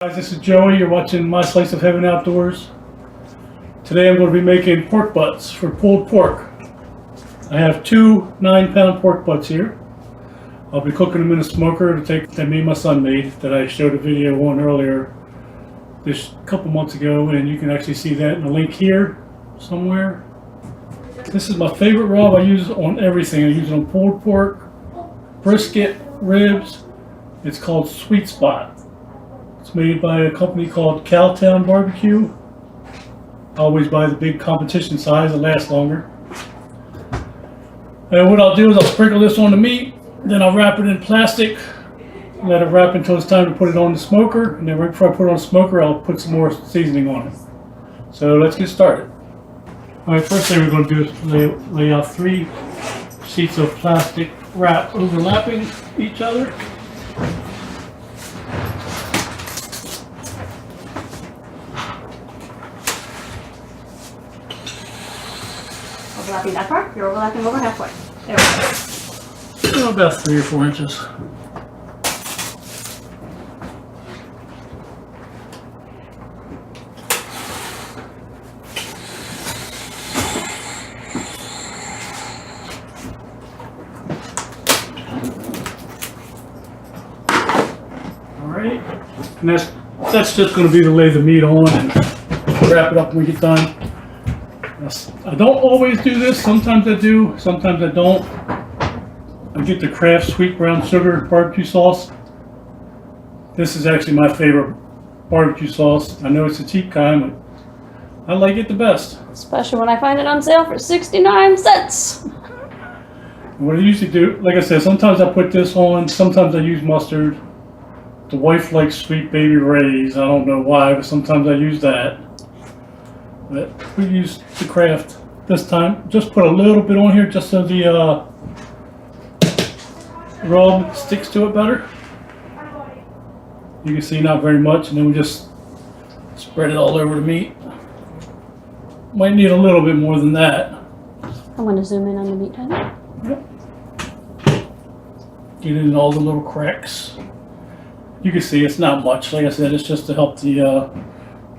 Guys, this is Joey. You're watching My Slice of Heaven Outdoors. Today I'm going to be making pork butts for pulled pork. I have two 9-pound pork butts here. I'll be cooking them in a smoker that me and my son made, that I showed a video on earlier this couple months ago, and you can actually see that in the link here somewhere. This is my favorite rub. I use it on everything. I use it on pulled pork, brisket, ribs. It's called Sweet Spot. It's made by a company called Cowtown barbecue. I always buy the big competition size, it lasts longer. And what I'll do is I'll sprinkle this on the meat, then I'll wrap it in plastic, let it wrap until it's time to put it on the smoker, and then right before I put it on the smoker, I'll put some more seasoning on it. So let's get started. Alright, first thing we're going to do is lay out 3 sheets of plastic wrap overlapping each other. Overlapping that far? You're overlapping over halfway. There we go. About 3 or 4 inches. Alright, and that's just going to be to lay the meat on and wrap it up when we get done. I don't always do this. Sometimes I do, sometimes I don't. I get the Kraft sweet brown sugar barbecue sauce. This is actually my favorite barbecue sauce. I know it's a cheap kind, but I like it the best. Especially when I find it on sale for 69 cents. What I usually do, like I said, sometimes I put this on, sometimes I use mustard. The wife likes Sweet Baby Ray's. I don't know why, but sometimes I use that. But we used the Kraft this time. Just put a little bit on here just so the rub sticks to it better. You can see not very much, and then we just spread it all over the meat. Might need a little bit more than that. I'm going to zoom in on the meat, honey. Yep. Get in all the little cracks. You can see it's not much. Like I said, it's just to help the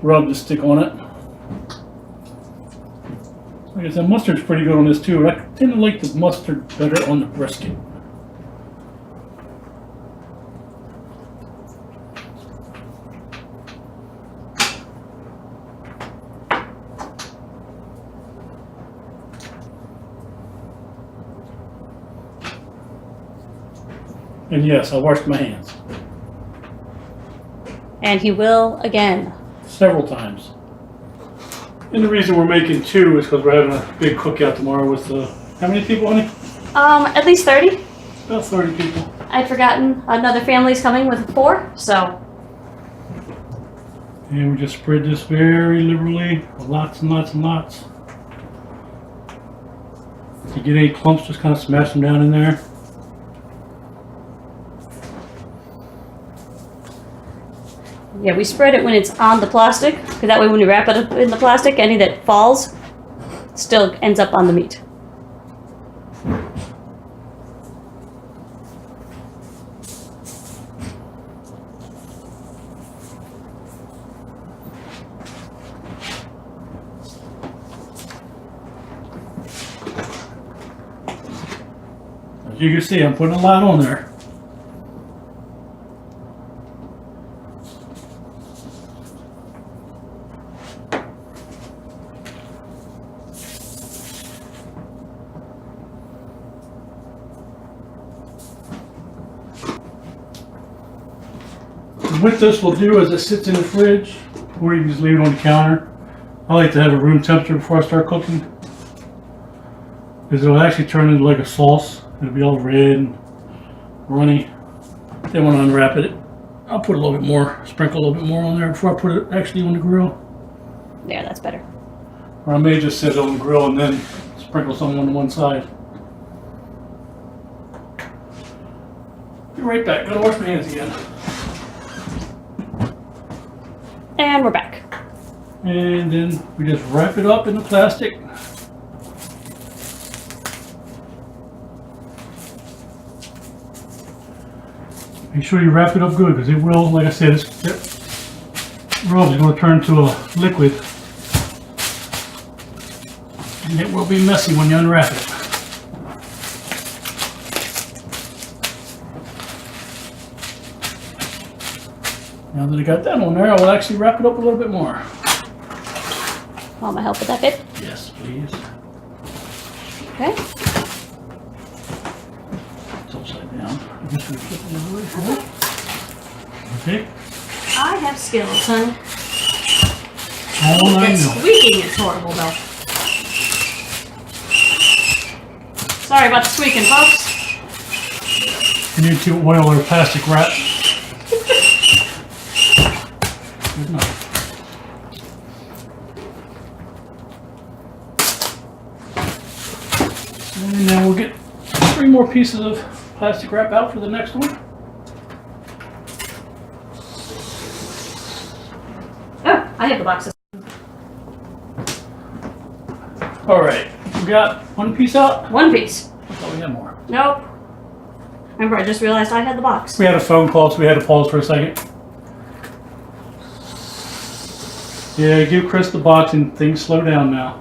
rub to stick on it. Like I said, mustard's pretty good on this too. I tend to like the mustard better on the brisket. And yes, I washed my hands. And he will again. Several times. And the reason we're making 2 is because we're having a big cookout tomorrow with how many people, honey? At least 30. About 30 people. I'd forgotten another family's coming with 4, so. And we just spread this very liberally, lots and lots and lots. If you get any clumps, just kind of smash them down in there. Yeah, we spread it when it's on the plastic, because that way when you wrap it up in the plastic, any that falls still ends up on the meat. As you can see, I'm putting a lot on there. What this will do is it sits in the fridge, or you can just leave it on the counter. I like to have it room temperature before I start cooking, because it'll actually turn into like a sauce. It'll be all red and runny. Then when I unwrap it, I'll put a little bit more, sprinkle a little bit more on there before I put it actually on the grill. Yeah, that's better. Or I may just set it on the grill and then sprinkle some on one side. Be right back. Gotta wash my hands again. And we're back. And then we just wrap it up in the plastic. Make sure you wrap it up good, because it will, like I said, rub is going to turn to a liquid, and it will be messy when you unwrap it. Now that I got that on there, I will actually wrap it up a little bit more. Want my help with that bit? Yes, please. Okay. It's upside down. I guess we flip it over for it. Okay. I have skills, son. All I That know. squeaking is horrible, though. Sorry about the squeaking, folks. You need to oil or plastic wrap. Good enough. And then we'll get 3 more pieces of plastic wrap out for the next one. Oh, I have the boxes. All right, we got 1 piece out. One piece. I thought we had more. Nope. Remember, I just realized I had the box. We had a phone call, so we had to pause for a second. Yeah, give Chris the box and things slow down now.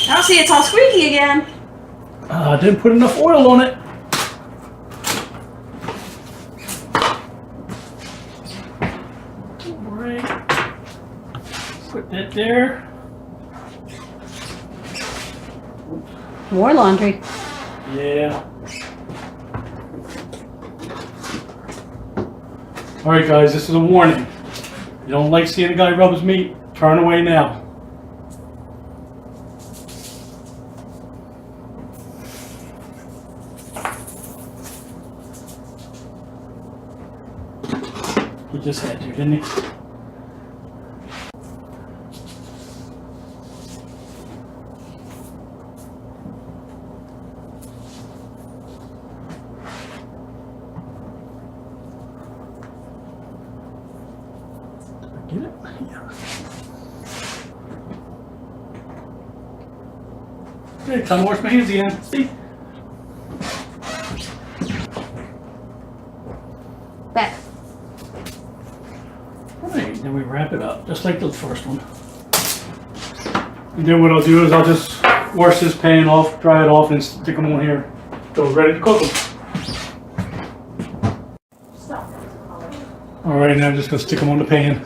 Now see, it's all squeaky again. I didn't put enough oil on it. All right. Put that there. More laundry. Yeah. All right, guys, this is a warning. You don't like seeing a guy rub his meat? Turn away now. He just had to, didn't he? Get it? Yeah. Okay, time to wash my hands again. See? Back. Alright, then we wrap it up, just like the first one. And then what I'll do is I'll just wash this pan off, dry it off, and stick them on here. So we're ready to cook them. Alright, now I'm just going to stick them on the pan.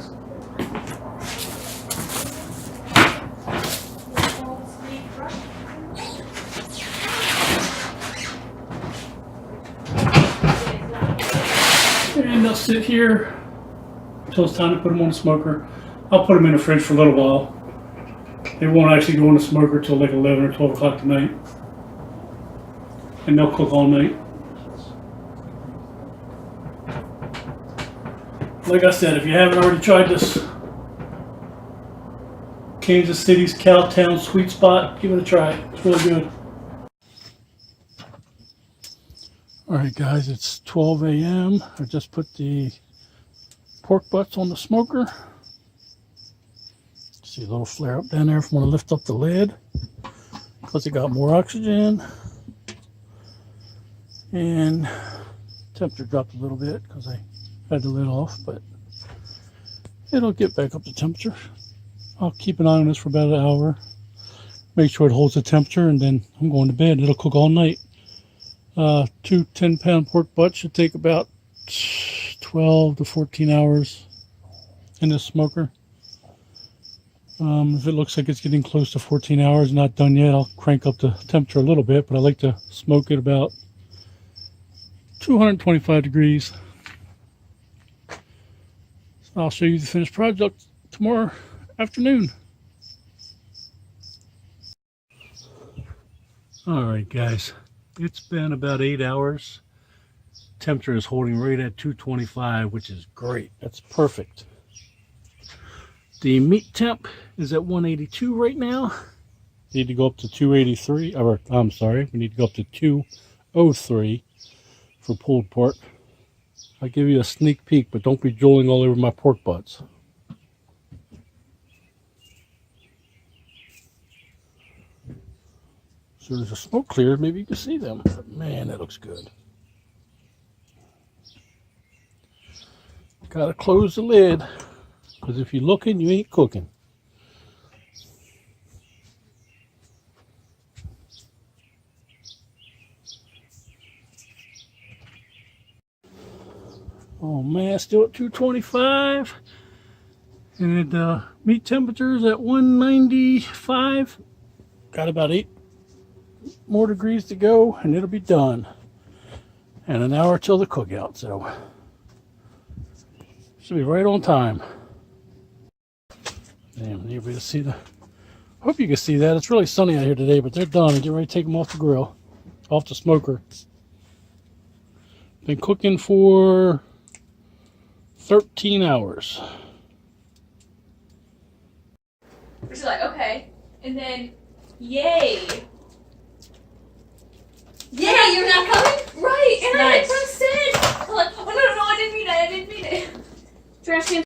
And they'll sit here until it's time to put them on the smoker. I'll put them in the fridge for a little while. They won't actually go in the smoker till like 11 or 12 o'clock tonight. And they'll cook all night. Like I said, if you haven't already tried this Kansas City's Cowtown Sweet Spot, give it a try. It's really good. Alright guys, it's 12 a.m. I just put the pork butts on the smoker. See a little flare up down there if I want to lift up the lid because it got more oxygen. And temperature dropped a little bit because I had the lid off, but it'll get back up to temperature. I'll keep an eye on this for about an hour. Make sure it holds the temperature, and then I'm going to bed. It'll cook all night. 2 10-pound pork butts should take about 12 to 14 hours in the smoker. If it looks like it's getting close to 14 hours, not done yet, I'll crank up the temperature a little bit, but I like to smoke it about 225 degrees. So I'll show you the finished product tomorrow afternoon. All right, guys. It's been about 8 hours. Temperature is holding right at 225, which is great. That's perfect. The meat temp is at 182 right now. Need to go up to 283, or I'm sorry, we need to go up to 203 for pulled pork. I'll give you a sneak peek, but don't be drooling all over my pork butts. So there's a smoke clear, maybe you can see them. But man, that looks good. Gotta close the lid, because if you're looking, you ain't cooking. Oh man, still at 225. And meat temperature's at 195. Got about 8 more degrees to go, and it'll be done. And an hour till the cookout, so should be right on time. Damn, you able to see the? Hope you can see that. It's really sunny out here today, but they're done. And get ready to take them off the grill, off the smoker. Been cooking for 13 hours. She's like, okay. And then, yay. Yeah, you're not coming? Right. And Nice. I pressed it. I'm like, oh, no, I didn't mean it. Trash can.